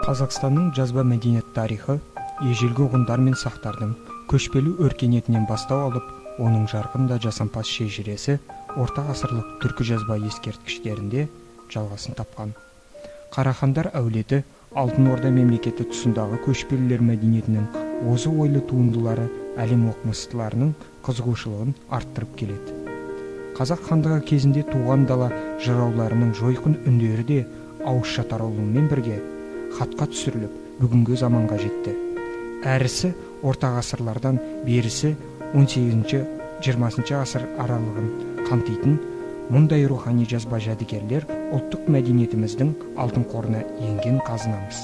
Қазақстанның жазба мәдениет тарихы ежелгі ғұндар мен сақтардың көшпелі өркениетінен бастау алып, оның жарқын да жасампаз шежіресі орта ғасырлық түркі жазба ескерткіштерінде жалғасын тапқан. Қарахандар әулеті Алтын Орда мемлекеті тұсындағы көшпелілер мәдениетінің озы ойлы туындылары әлем оқымыстыларының қызығушылығын арттырып келеді. Қазақ хандығы кезінде туған дала жырауларының жойқын үндері де ауызша таралуымен бірге хатқа түсіріліп, бүгінгі заманға жетті. Әрісі орта ғасырлардан берісі 18-20 ғасыр аралығын қамтитын мұндай рухани жазба жәдігерлер ұлттық мәдениетіміздің алтын қорына енген қазынамыз.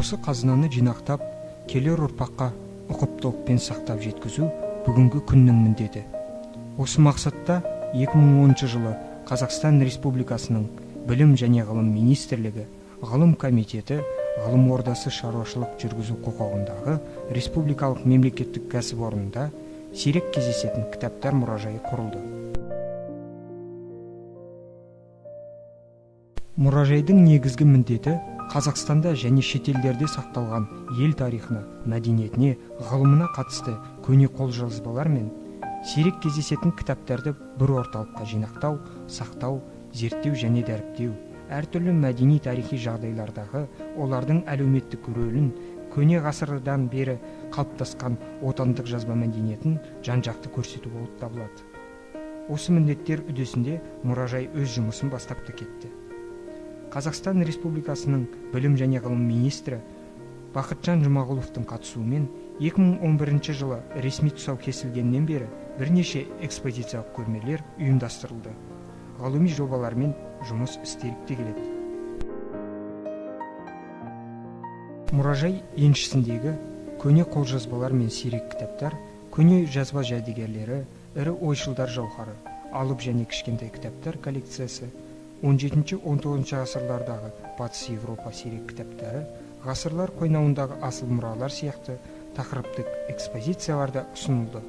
Осы қазынаны жинақтап, келер ұрпаққа ұқыптылықпен сақтап жеткізу бүгінгі күннің міндеті. Осы мақсатта 2010 жылы Қазақстан Республикасының Білім және ғылым министрлігі ғылым комитеті ғылым ордасы шаруашылық жүргізу құқығындағы республикалық мемлекеттік кәсіпорнында сирек кездесетін кітаптар мұражайы құрылды. Мұражайдың негізгі міндеті Қазақстанда және шетелдерде сақталған ел тарихына, мәдениетіне, ғылымына қатысты көне қолжазбалар мен сирек кездесетін кітаптарды бір орталыққа жинақтау, сақтау, зерттеу және дәріптеу, әртүрлі мәдени тарихи жағдайлардағы олардың әлеуметтік рөлін, көне ғасырдан бері қалыптасқан отандық жазба мәдениетін жан-жақты көрсету болып табылады. Осы міндеттер үдесінде мұражай өз жұмысын бастап та кетті. Қазақстан Республикасының Білім және ғылым министрі Бақытжан Жұмағұловтың қатысуымен 2011 жылы ресми тұсау кесілгеннен бері бірнеше экспозициялық көрмелер ұйымдастырылды. Ғылыми жобалармен жұмыс істеліп те келеді. Мұражай еншісіндегі көне қолжазбалар мен сирек кітаптар, көне жазба жәдігерлері, ірі ойшылдар жауһары, алып және кішкентай кітаптар коллекциясы, 17-19 ғасырлардағы Батыс Европа сирек кітаптары, ғасырлар қойнауындағы асыл мұралар сияқты тақырыптық экспозицияларда ұсынылды.